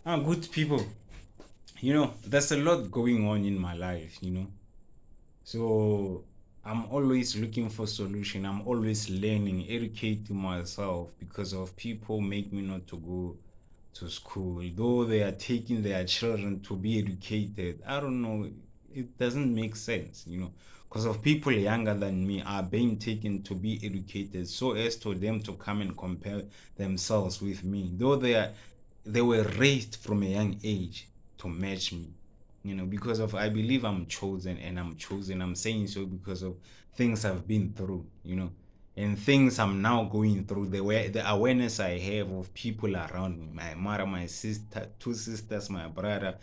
Good people. There's a lot going on in my life. So I'm always looking for solution. I'm always learning, educating myself because of people make me not to go to school. Though they are taking their children to be educated. I don't know. It doesn't make sense. Because of people younger than me are being taken to be educated so as to them to come and compare themselves with me. Though they were raised from a young age to match me. Because of I believe I'm chosen and I'm chosen. I'm saying so because of things I've been through, and things I'm now going through. The awareness I have of people around me, my mother, my sister, two sisters, my brother,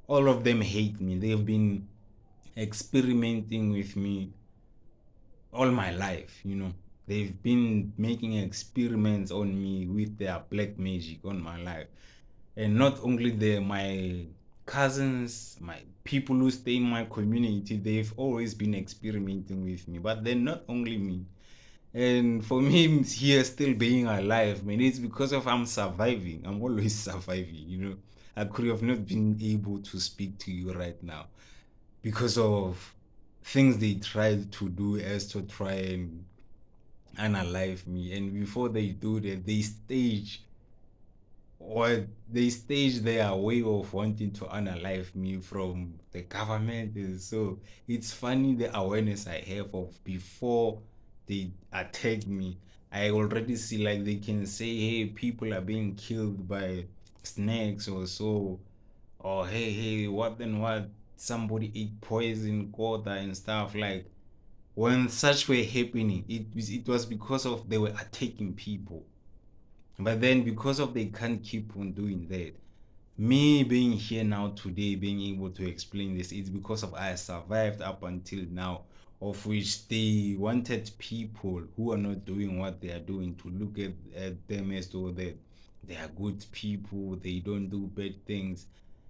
all of them hate me. They've been experimenting with me all my life. They've been making experiments on me with their black magic on my life. And not only my cousins, my people who stay in my community, they've always been experimenting with me. But then not only me. And for me here still being alive, man, it's because of I'm surviving. I'm always surviving. I could have not been able to speak to you right now because of things they tried to do as to try and unalive me. And before they do that, they stage their way of wanting to unalive me from the government. And so it's funny the awareness I have of before they attack me. I already see like they can say, hey, people are being killed by snakes or so, or hey, what then what? Somebody ate poison, quota and stuff like when such were happening, it was because of they were attacking people. But then because of they can't keep on doing that, me being here now today, being able to explain this, it's because of I survived up until now, of which they wanted people who are not doing what they are doing to look at them as though that they are good people, they don't do bad things.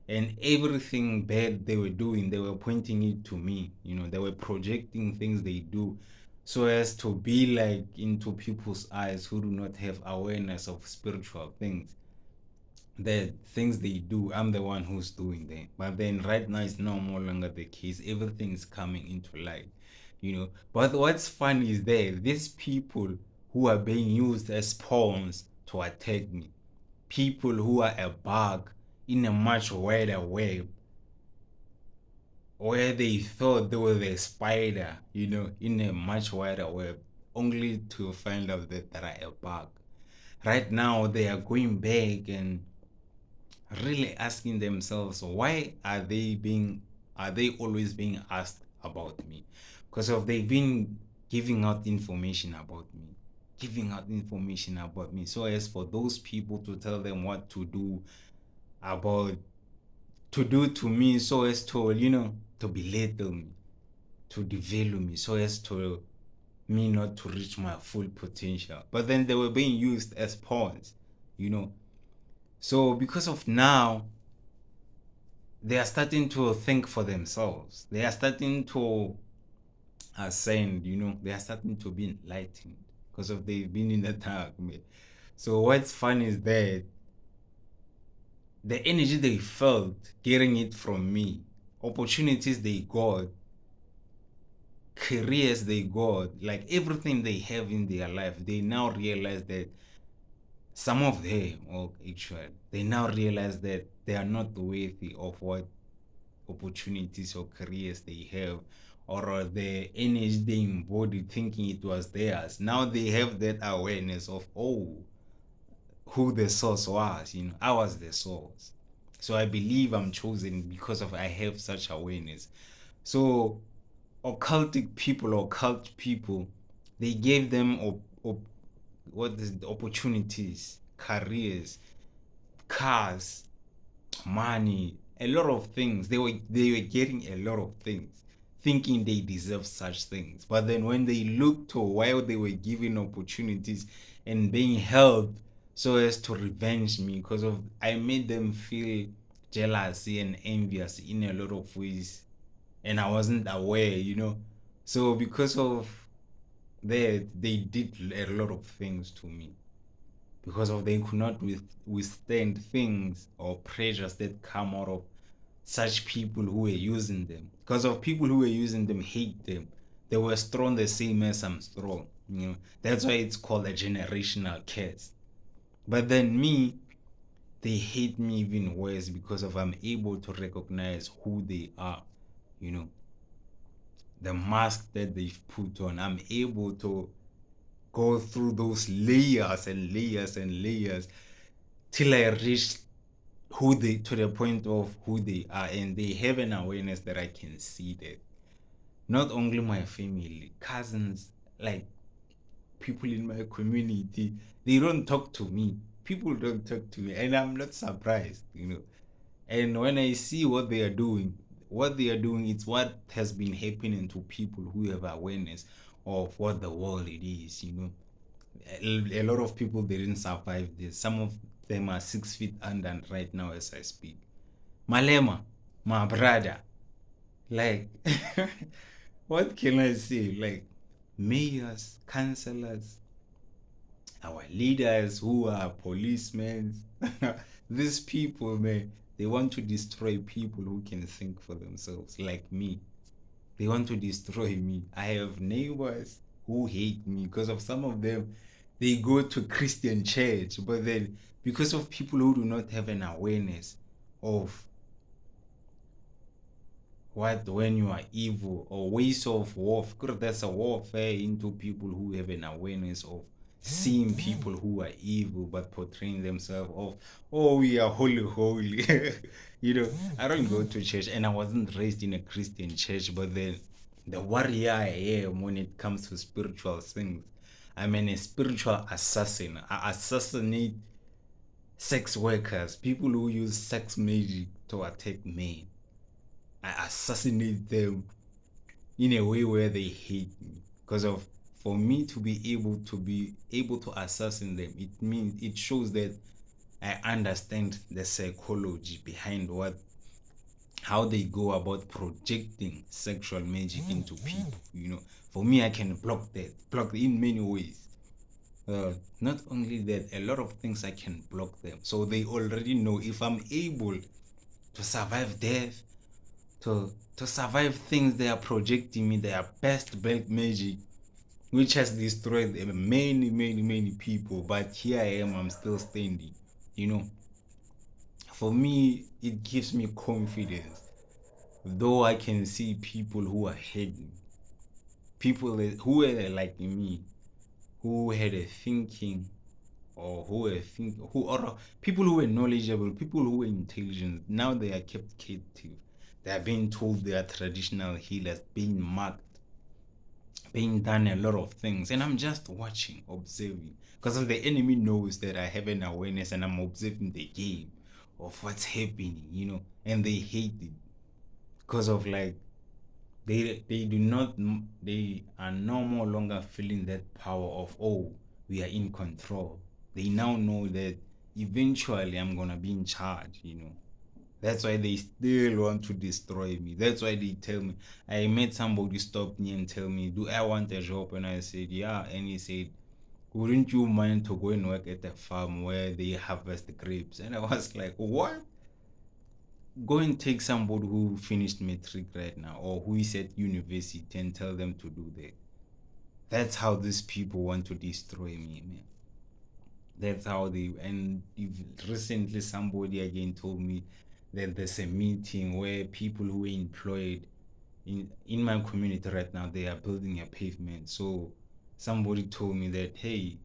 And everything bad they were doing, they were pointing it to me. They were projecting things they do so as to be like into people's eyes who do not have awareness of spiritual things, the things they do, I'm the one who's doing them. But then right now it's no more longer the case. Everything is coming into light. But what's fun is that these people who are being used as pawns to attack me, people who are a bug in a much wider web, where they thought they were the spider, in a much wider web, only to find out that they are a bug. Right now they are going back and really asking themselves why are they always being asked about me, because of they've been giving out information about me, so as for those people to tell them what about to do to me, so as to belittle me, to devalue me, so as to me not to reach my full potential. But then they were being used as pawns you know so because of now they are starting to think for themselves. They are starting to ascend. They are starting to be enlightened because of they've been in the dark. So what's fun is that the energy they felt getting it from me, opportunities they got, careers they got, like everything they have in their life, they now realize that some of them, or actually, they now realize that they are not worthy of what opportunities or careers they have, or the energy they embodied thinking it was theirs. Now they have that awareness of, oh, who the source was. I was the source. So I believe I'm chosen because of I have such awareness. So occultic people or cult people, they gave them what is the opportunities, careers, cars, money, a lot of things. They were getting a lot of things, thinking they deserve such things. But then when they looked to while they were given opportunities and being held so as to revenge me, because of I made them feel jealousy and envious in a lot of ways, and I wasn't aware. So because of that, they did a lot of things to me because of they could not withstand things or pressures that come out of such people who were using them. Because of people who were using them hate them. They were strong the same as I'm strong. That's why it's called a generational curse. But then me, they hate me even worse because of I'm able to recognize who they are. You know, the mask that they've put on. I'm able to go through those layers and layers and layers till I reach who they to the point of who they are, and they have an awareness that I can see that not only my family, cousins, like people in my community, they don't talk to me. People don't talk to me, and I'm not surprised. And when I see what they are doing, it's what has been happening to people who have awareness of what the world it is. A lot of people they didn't survive this. Some of them are 6 feet under right now as I speak. Malema, my brother, like, what can I say? Like, mayors, councillors, our leaders who are policemen, these people, man, they want to destroy people who can think for themselves, like me. They want to destroy me. I have neighbors who hate me because of some of them. They go to Christian church, but then because of people who do not have an awareness of what when you are evil or ways of warfare, because there's a warfare into people who have an awareness of seeing people who are evil but portraying themselves of, oh, we are holy. I don't go to church and I wasn't raised in a Christian church, but then the warrior I am when it comes to spiritual things, I'm a spiritual assassin. I assassinate sex workers, people who use sex magic to attack men. I assassinate them in a way where they hate me. Because of for me to be able to assassinate them, it means it shows that I understand the psychology behind how they go about projecting sexual magic into people. For me, I can block in many ways. Not only that, a lot of things I can block them. So they already know if I'm able to survive death, to survive things they are projecting me, their best black magic, which has destroyed many people. But here I am, I'm still standing. You know, for me, it gives me confidence. Though I can see people who are hating, who are like me, who had a thinking, or or people who were knowledgeable, people who were intelligent. Now they are kept captive. They are being told they are traditional healers, being marked, being done a lot of things, and I'm just watching, observing, because the enemy knows that I have an awareness and I'm observing the game of what's happening. And they hate it because of like they do not they are no more longer feeling that power of, oh, we are in control. They now know that eventually I'm gonna be in charge. That's why they still want to destroy me. That's why they tell me. I met somebody stop me and tell me, do I want a job? And I said, yeah. And he said, wouldn't you mind to go and work at a farm where they harvest the grapes? And I was like, what? Go and take somebody who finished matric right now or who is at university and tell them to do that. That's how these people want to destroy me, man. That's how and recently somebody again told me that there's a meeting where people who are employed in my community right now, they are building a pavement. So somebody told me that, hey,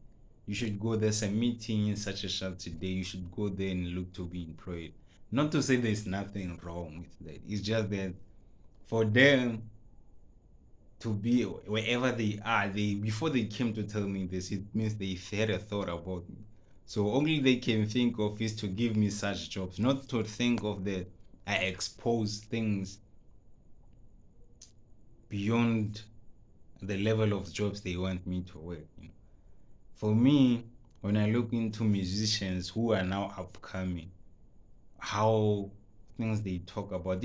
you should go, there's a meeting in such a short today, you should go there and look to be employed. Not to say there's nothing wrong with that, it's just that for them to be wherever they are, they before they came to tell me this, it means they had a thought about me. So only they can think of is to give me such jobs, not to think of that I expose things beyond the level of jobs they want me to work. For me, when I look into musicians who are now upcoming, how things they talk about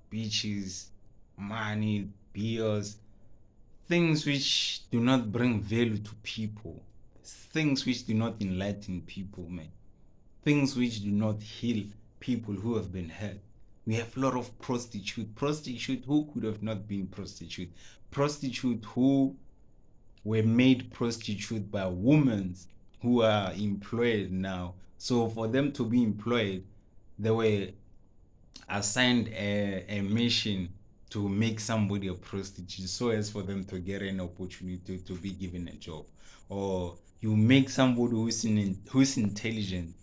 beaches, money, beers, things which do not bring value to people. things which do not enlighten people, man. Things which do not heal people who have been hurt. We have a lot of prostitute who could have not been prostitute who were made prostitute by women who are employed now. So for them to be employed, they were assigned a mission to make somebody a prostitute so as for them to get an opportunity to be given a job. Or you make somebody who's intelligent,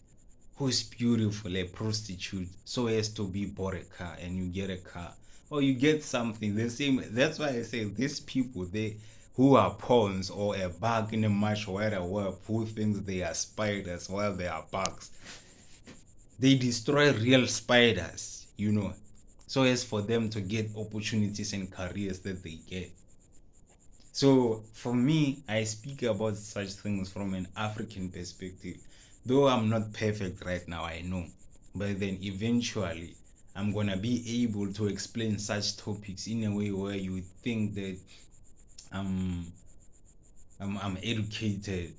who's beautiful, a prostitute, so as to be bought a car, and you get a car, or you get something the same. That's why I say these people, they who are pawns or a bug in a much wider web, who thinks they are spiders while they are bugs, they destroy real spiders, so as for them to get opportunities and careers that they get. So for me, I speak about such things from an African perspective. Though I'm not perfect right now, I know. But then eventually, I'm gonna be able to explain such topics in a way where you think that I'm educated,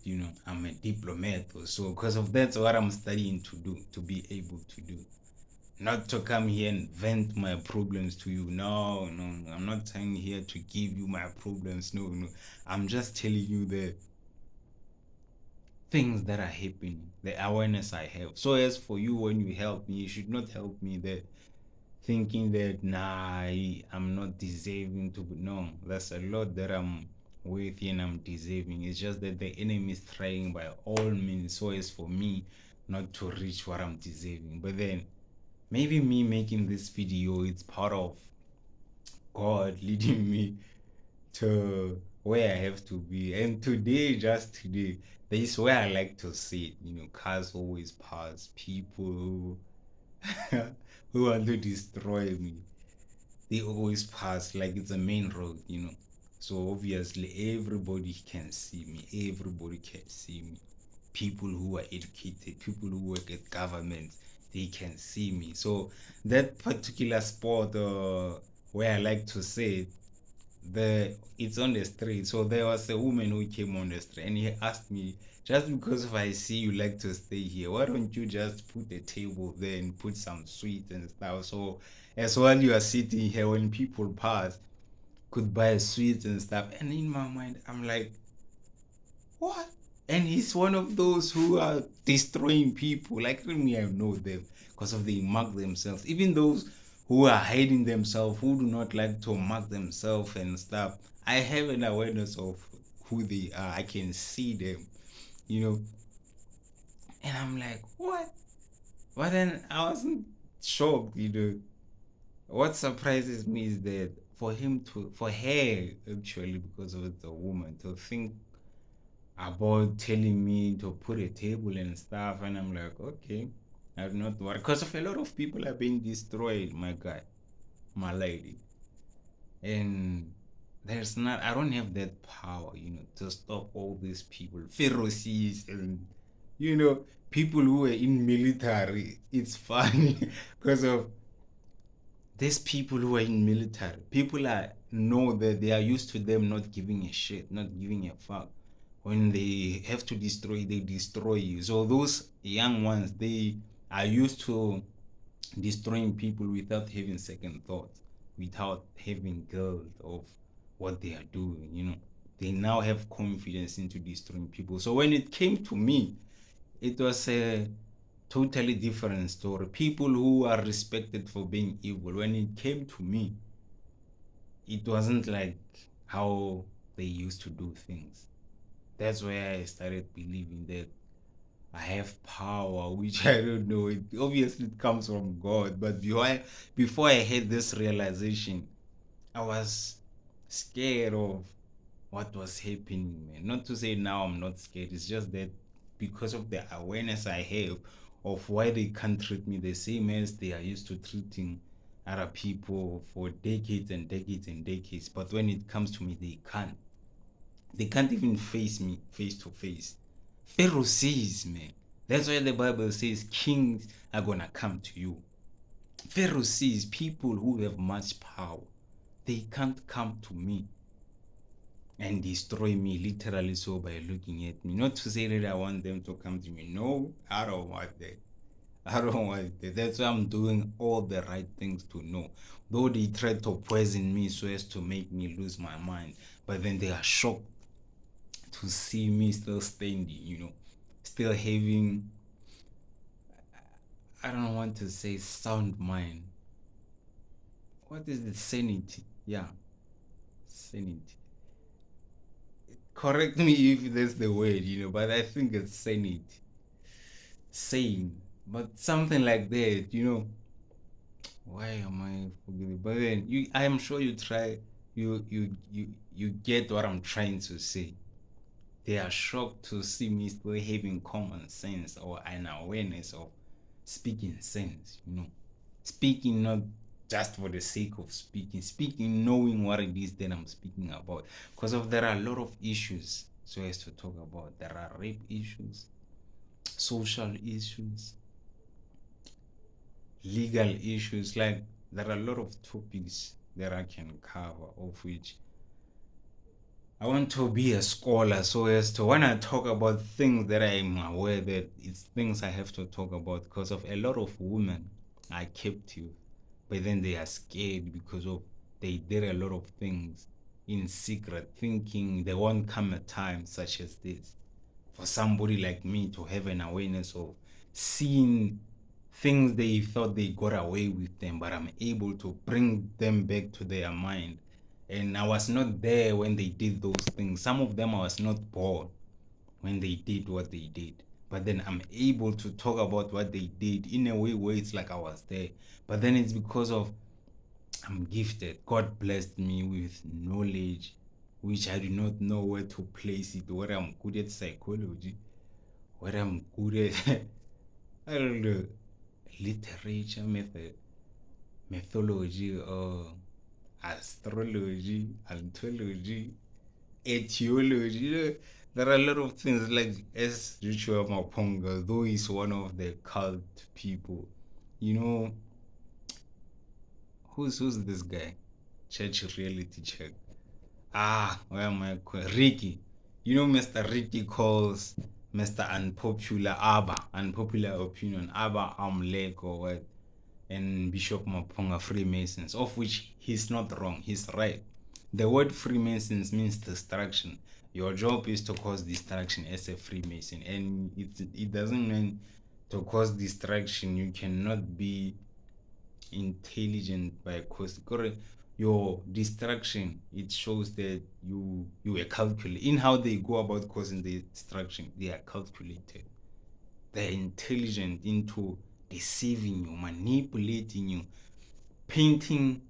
I'm a diplomat or so, because of that's what I'm studying to do, to be able to do. Not to come here and vent my problems to you. No, I'm not coming here to give you my problems. No. I'm just telling you the things that are happening, the awareness I have. So as for you, when you help me, you should not help me that thinking that I'm not deserving to be. No, that's a lot that I'm worthy and I'm deserving. It's just that the enemy is trying by all means so as for me not to reach what I'm deserving. But then maybe me making this video, it's part of God leading me to where I have to be. And today, just today, this is where I like to see it. Cars always pass, people who want to destroy me, they always pass like it's a main road. So obviously everybody can see me. Everybody can see me. People who are educated, people who work at government, they can see me. So that particular spot, where I like to say it's on the street. So there was a woman who came on the street and he asked me, just because if I see you like to stay here, why don't you just put a table there and put some sweets and stuff, so as while you are sitting here, when people pass, could buy sweets and stuff. And in my mind, I'm like, what? And he's one of those who are destroying people. Like me, I know them because of they mark themselves. Even those who are hiding themselves, who do not like to mark themselves and stuff, I have an awareness of who they are. I can see them, and I'm like, what? But then I wasn't shocked. What surprises me is that for her, actually, because of the woman, to think about telling me to put a table and stuff, and I'm like, okay, I'm not worried, because of a lot of people are being destroyed, my guy, my lady. And I don't have that power, to stop all these people, Pharisees, and people who are in military. It's funny because of these people who are in military. People know that they are used to them not giving a shit, not giving a fuck. When they have to destroy, they destroy you. So those young ones, they are used to destroying people without having second thoughts, without having guilt of what they are doing. They now have confidence into destroying people. So when it came to me, it was a totally different story. People who are respected for being evil, when it came to me, it wasn't like how they used to do things. That's where I started believing that I have power, which I don't know. It obviously it comes from God, but before I had this realization, I was scared of what was happening, man. Not to say now I'm not scared. It's just that because of the awareness I have of why they can't treat me the same as they are used to treating other people for decades and decades and decades. But when it comes to me, they can't. They can't even face me face to face. Pharisees, man. That's why the Bible says kings are gonna come to you. Pharisees, people who have much power, they can't come to me. and destroy me literally so by looking at me. Not to say that I want them to come to me. No, I don't want that. I don't want that. That's why I'm doing all the right things to know. Though they try to poison me so as to make me lose my mind, but then they are shocked to see me still standing, still having, I don't want to say sound mind. What is the sanity? Yeah, sanity. Correct me if that's the word, but I think it's sanity. Sane. But something like that. Why am I forgetting? But then I am sure you try you get what I'm trying to say. They are shocked to see me still having common sense or an awareness of speaking sense. Speaking not just for the sake of speaking knowing what it is that I'm speaking about. Because there are a lot of issues so as to talk about. There are rape issues, social issues, legal issues. Like there are a lot of topics that I can cover, of which I want to be a scholar so as to when I talk about things that I'm aware that it's things I have to talk about, because of a lot of women are captive, but then they are scared because of they did a lot of things in secret, thinking there won't come a time such as this for somebody like me to have an awareness of seeing things they thought they got away with them, but I'm able to bring them back to their mind. And I was not there when they did those things. Some of them I was not born when they did what they did. But then I'm able to talk about what they did in a way where it's like I was there. But then it's because of I'm gifted. God blessed me with knowledge which I do not know where to place it, whether I'm good at psychology, whether I'm good at I don't know, literature, mythology, or astrology, anthology, etiology. There are a lot of things like as Joshua Maponga, though he's one of the cult people. You know, who's this guy? Church reality check. Where am I going? Ricky. Mr. Ricky calls Mr. Unpopular Abba, unpopular opinion, Abba Amlek or what, and Bishop Maponga Freemasons, of which he's not wrong, he's right. The word Freemasons means destruction. Your job is to cause destruction as a Freemason, and it doesn't mean to cause destruction. You cannot be intelligent by cause your distraction. It shows that you were calculated in how they go about causing the distraction. They are calculated. They're intelligent into deceiving you, manipulating you, painting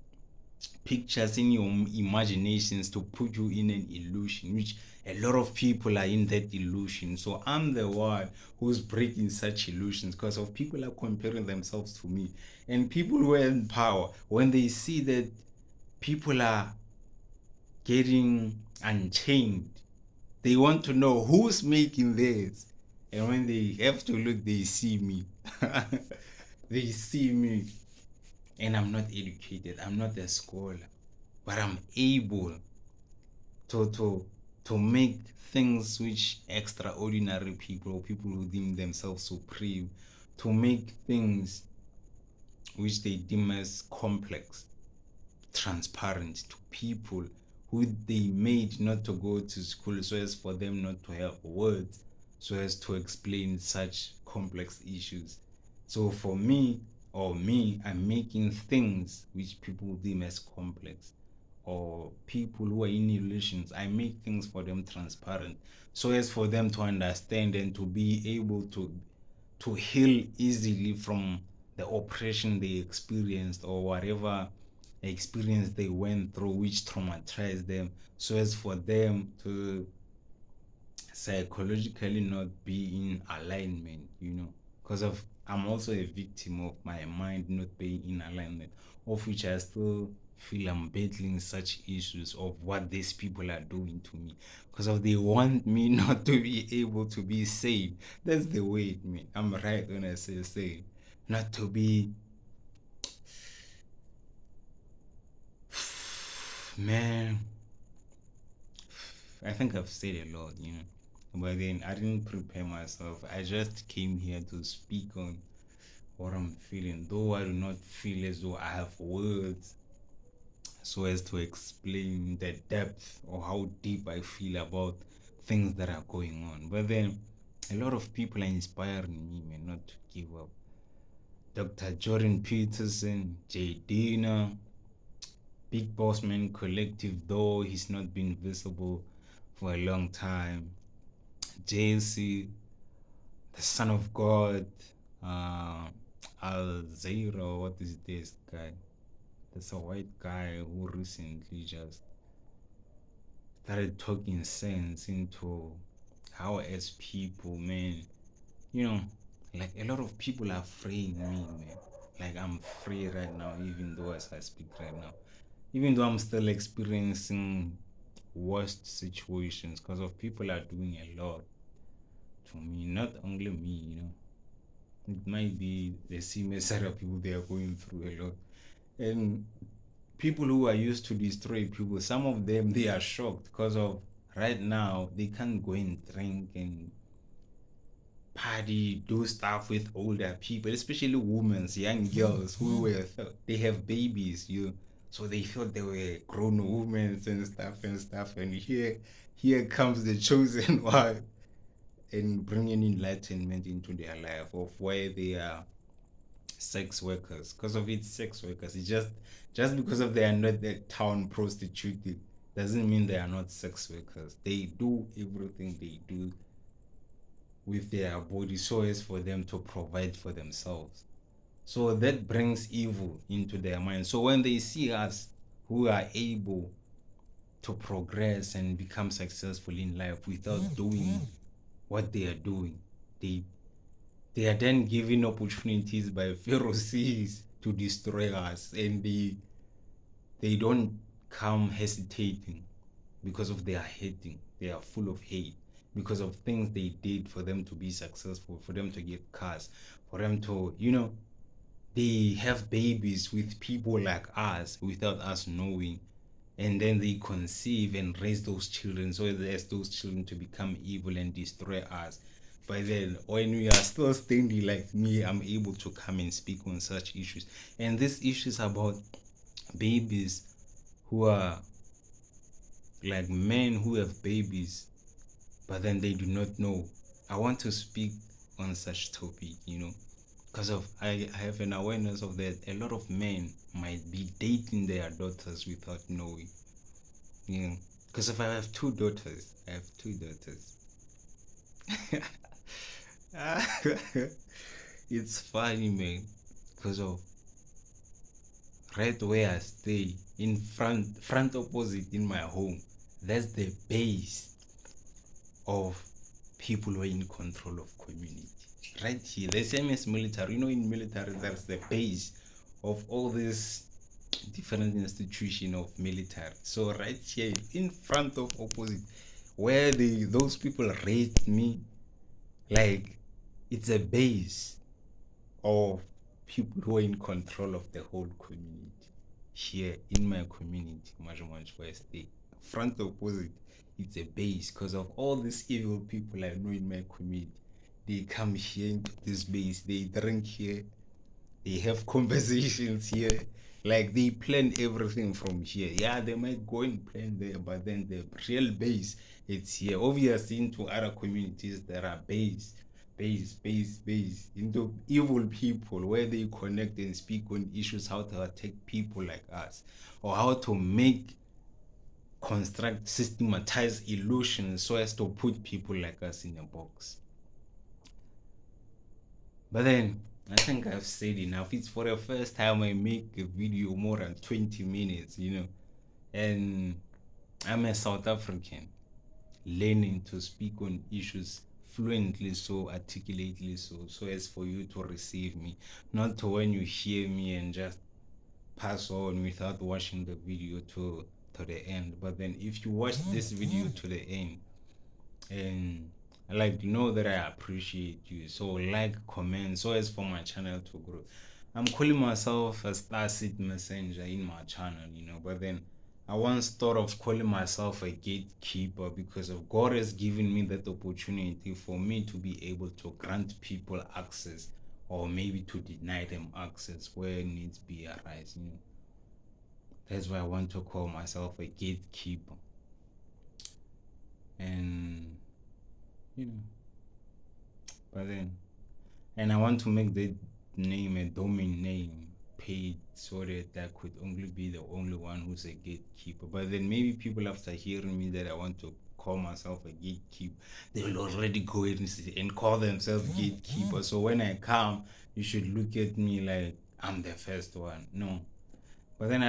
pictures in your imaginations to put you in an illusion, which a lot of people are in that illusion. So I'm the one who's breaking such illusions because of people are comparing themselves to me. And people who are in power, when they see that people are getting unchained, they want to know who's making this. And when they have to look, they see me. They see me. And I'm not educated. I'm not a scholar. But I'm able to to make things which extraordinary people who deem themselves supreme, to make things which they deem as complex transparent to people who they made not to go to school so as for them not to have words so as to explain such complex issues. So for me, I'm making things which people deem as complex, or people who are in illusions, I make things for them transparent so as for them to understand and to be able to heal easily from the oppression they experienced or whatever experience they went through which traumatized them, so as for them to psychologically not be in alignment. Because of I'm also a victim of my mind not being in alignment, of which I still feel I'm battling such issues of what these people are doing to me, because of they want me not to be able to be saved. That's the way it means. I'm right when I say saved, not to be. Man, I think I've said a lot, but then I didn't prepare myself. I just came here to speak on what I'm feeling, though I do not feel as though I have words so as to explain the depth or how deep I feel about things that are going on. But then a lot of people are inspiring me, man, not to give up. Dr. Jordan Peterson, Jay Dina, Big Boss Man Collective, though he's not been visible for a long time. JC, the Son of God, uh, Al Zairo, what is this guy? There's a white guy who recently just started talking sense into how, as people, man, you know, like a lot of people are freeing me, man. Like I'm free right now, even though as I speak right now, even though I'm still experiencing worst situations because of people are doing a lot to me, not only me. It might be the same as other people, they are going through a lot. And people who are used to destroy people, some of them, they are shocked because of right now they can't go and drink and party, do stuff with older people, especially women, young girls who were they have babies, so they felt they were grown women and stuff. And here comes the chosen one and bringing enlightenment into their life of why they are sex workers. Because of its sex workers, it's just because of they are not the town prostitute doesn't mean they are not sex workers. They do everything they do with their body so as for them to provide for themselves. So that brings evil into their mind. So when they see us who are able to progress and become successful in life without doing what they are doing, they they are then given opportunities by Pharisees to destroy us, and they don't come hesitating because of their hating. They are full of hate because of things they did for them to be successful, for them to get cars, for them to, they have babies with people like us without us knowing. And then they conceive and raise those children so as those children to become evil and destroy us. But then when we are still standing like me, I'm able to come and speak on such issues. And these issues about babies who are like men who have babies, but then they do not know. I want to speak on such topic, because of I have an awareness of that a lot of men might be dating their daughters without knowing. Because if I have two daughters, it's funny, man, because of right where I stay, in front opposite in my home, that's the base of people who are in control of community. Right here, the same as military. In military, that's the base of all this different institution of military. So right here, in front of opposite, where those people raised me, like it's a base of people who are in control of the whole community. Here in my community, Majumanj West, the front opposite, it's a base because of all these evil people I know in my community. They come here into this base, they drink here, they have conversations here, like they plan everything from here. Yeah, they might go and plan there, but then the real base, it's here. Obviously, into other communities there are base into evil people where they connect and speak on issues, how to attack people like us, or how to construct systematized illusions so as to put people like us in a box. But then I think I've said enough. It's for the first time I make a video more than 20 minutes, and I'm a South African learning to speak on issues fluently, so articulately, so as for you to receive me, not to when you hear me and just pass on without watching the video to the end. But then if you watch this video to the end, and like know that I appreciate you, so like, comment, so as for my channel to grow. I'm calling myself a Starseed Messenger in my channel, but then I once thought of calling myself a gatekeeper because of God has given me that opportunity for me to be able to grant people access or maybe to deny them access where needs be arise. That's why I want to call myself a gatekeeper. And you know, but then and I want to make the name a domain name paid so that I could only be the only one who's a gatekeeper. But then maybe people after hearing me that I want to call myself a gatekeeper, they will already go and call themselves gatekeeper. So when I come, you should look at me like I'm the first one. No. But then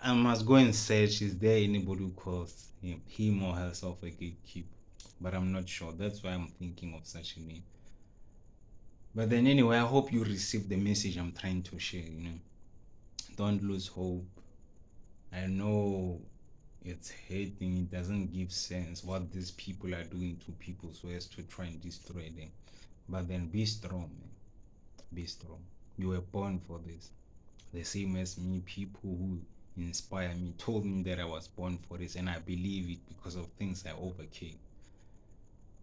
I must go and search, is there anybody who calls him or herself a gatekeeper? But I'm not sure. That's why I'm thinking of such a name. But then anyway, I hope you receive the message I'm trying to share. Don't lose hope. I know it's hating, it doesn't give sense what these people are doing to people so as to try and destroy them. But then be strong, man. Be strong. You were born for this. The same as me, people who inspire me told me that I was born for this, and I believe it because of things I overcame.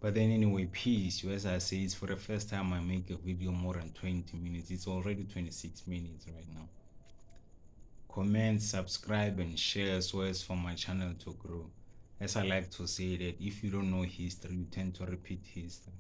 But then anyway, peace. As I say, it's for the first time I make a video more than 20 minutes. It's already 26 minutes right now. Comment, subscribe, and share so as for my channel to grow. As I like to say that if you don't know history, you tend to repeat history.